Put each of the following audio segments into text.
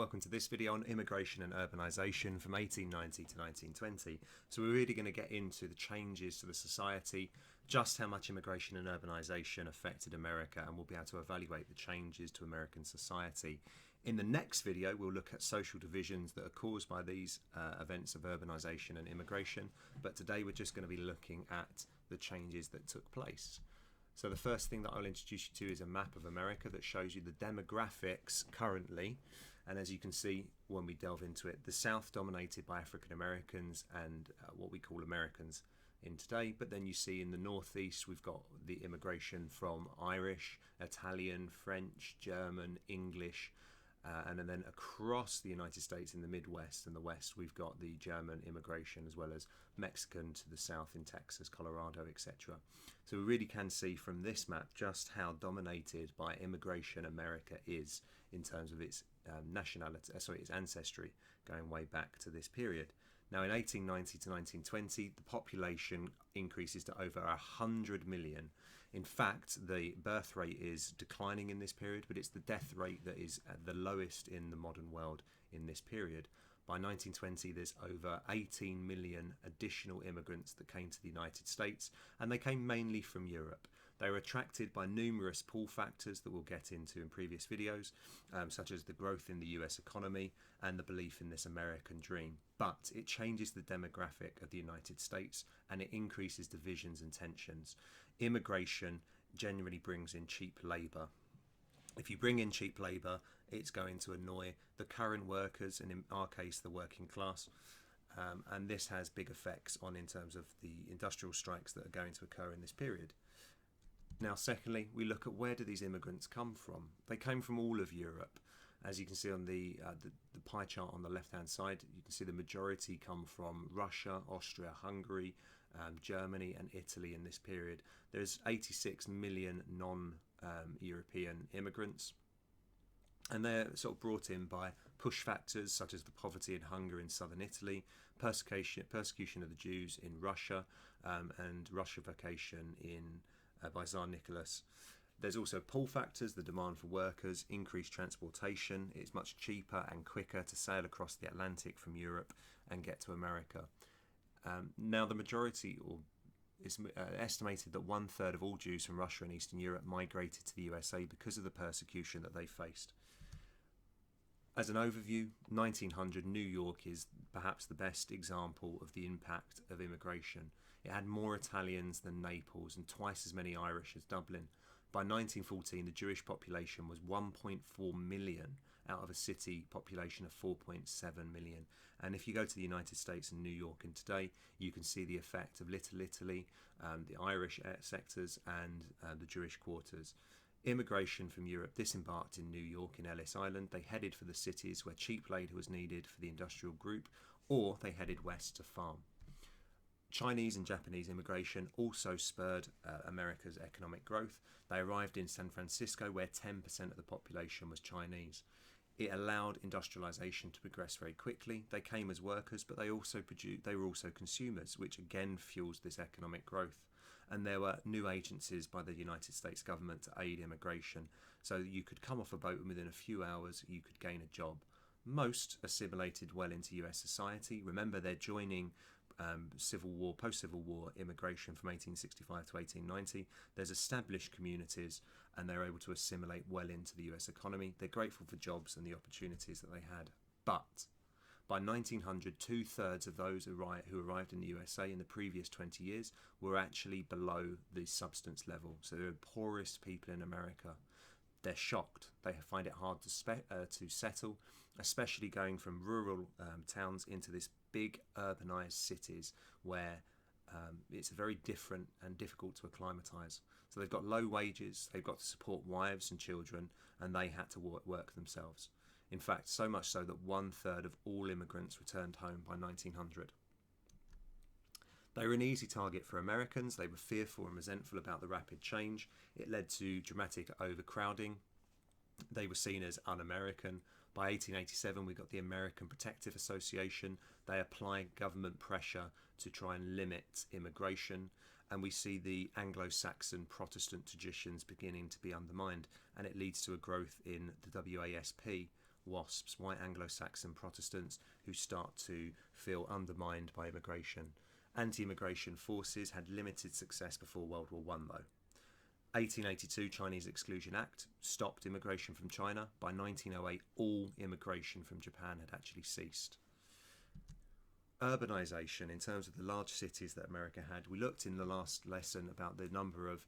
welcome to this video on immigration and urbanisation from 1890 to 1920. So we're really going to get into the changes to the society, just how much immigration and urbanisation affected America, and we'll be able to evaluate the changes to American society. In the next video, we'll look at social divisions that are caused by these events of urbanisation and immigration, but today we're just going to be looking at the changes that took place. So the first thing that I'll introduce you to is a map of America that shows you the demographics currently. And as you can see when we delve into it, the South dominated by African Americans and what we call Americans in today. But then you see in the Northeast, we've got the immigration from Irish, Italian, French, German, English, and then across the United States in the Midwest and the West, we've got the German immigration as well as Mexican to the south in Texas, Colorado, etc. So we really can see from this map just how dominated by immigration America is in terms of its its ancestry going way back to this period. Now in 1890 to 1920, the population increases to over 100 million. In fact, the birth rate is declining in this period, but it's the death rate that is at the lowest in the modern world in this period. By 1920, there's over 18 million additional immigrants that came to the United States, and they came mainly from Europe. They were attracted by numerous pull factors that we'll get into in previous videos, such as the growth in the US economy and the belief in this American dream. But it changes the demographic of the United States and it increases divisions and tensions. Immigration generally brings in cheap labour. If you bring in cheap labour, it's going to annoy the current workers, and in our case, the working class. And this has big effects in terms of the industrial strikes that are going to occur in this period. Now, secondly, we look at where do these immigrants come from? They came from all of Europe. As you can see on the pie chart on the left-hand side, you can see the majority come from Russia, Austria, Hungary, Germany and Italy in this period. There's 86 million non-European immigrants, and they're sort of brought in by push factors such as the poverty and hunger in southern Italy, persecution of the Jews in Russia, and Russification by Tsar Nicholas. There's also pull factors, the demand for workers, increased transportation. It's much cheaper and quicker to sail across the Atlantic from Europe and get to America. Now the majority, or it's estimated that 1/3 of all Jews from Russia and Eastern Europe migrated to the USA because of the persecution that they faced. As an overview, 1900 New York is perhaps the best example of the impact of immigration. It had more Italians than Naples and twice as many Irish as Dublin. By 1914, the Jewish population was 1.4 million out of a city population of 4.7 million. And if you go to the United States and New York and today, you can see the effect of Little Italy, the Irish sectors and the Jewish quarters. Immigration from Europe disembarked in New York in Ellis Island. They headed for the cities where cheap labour was needed for the industrial group, or they headed west to farm. Chinese and Japanese immigration also spurred America's economic growth. They arrived in San Francisco, where 10% of the population was Chinese. It allowed industrialization to progress very quickly. They came as workers, but they were also consumers, which again fuels this economic growth. And there were new agencies by the United States government to aid immigration. So you could come off a boat and within a few hours you could gain a job. Most assimilated well into US society. Remember, they're joining Civil War, post-Civil War immigration from 1865 to 1890. There's established communities and they're able to assimilate well into the US economy. They're grateful for jobs and the opportunities that they had. But by 1900, 2/3 of those who arrived in the USA in the previous 20 years were actually below the substance level. So they're the poorest people in America. They're shocked. They find it hard to settle, especially going from rural towns into this big urbanized cities where it's very different and difficult to acclimatise. So they've got low wages, they've got to support wives and children, and they had to work themselves. In fact, so much so that 1/3 of all immigrants returned home by 1900. They were an easy target for Americans. They were fearful and resentful about the rapid change. It led to dramatic overcrowding. They were seen as un-American. By 1887, we got the American Protective Association. They applied government pressure to try and limit immigration. And we see the Anglo-Saxon Protestant traditions beginning to be undermined. And it leads to a growth in the WASP, WASPs, white Anglo-Saxon Protestants, who start to feel undermined by immigration. Anti-immigration forces had limited success before World War I though. 1882 Chinese Exclusion Act stopped immigration from China. By 1908 all immigration from Japan had actually ceased. Urbanisation, in terms of the large cities that America had, we looked in the last lesson about the number of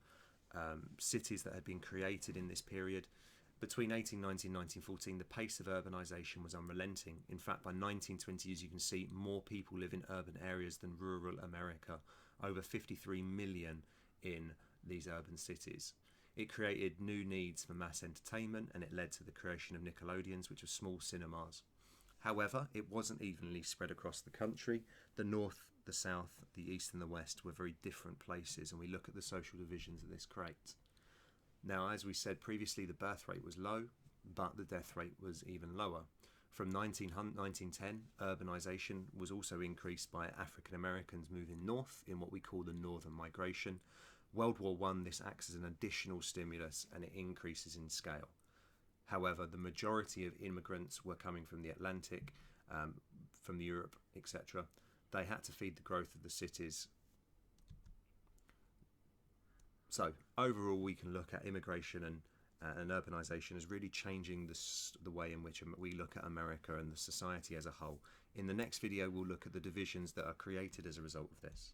cities that had been created in this period. Between 1890 and 1914, the pace of urbanisation was unrelenting. In fact, by 1920, as you can see, more people live in urban areas than rural America, over 53 million in these urban cities. It created new needs for mass entertainment, and it led to the creation of Nickelodeons, which were small cinemas. However, it wasn't evenly spread across the country. The north, the south, the east and the west were very different places, and we look at the social divisions that this creates. Now, as we said previously, the birth rate was low, but the death rate was even lower. From 1910, urbanisation was also increased by African Americans moving north in what we call the Northern Migration. World War I, this acts as an additional stimulus and it increases in scale. However, the majority of immigrants were coming from the Atlantic, from Europe, etc. They had to feed the growth of the cities. So overall, we can look at immigration and urbanisation as really changing the way in which we look at America and the society as a whole. In the next video, we'll look at the divisions that are created as a result of this.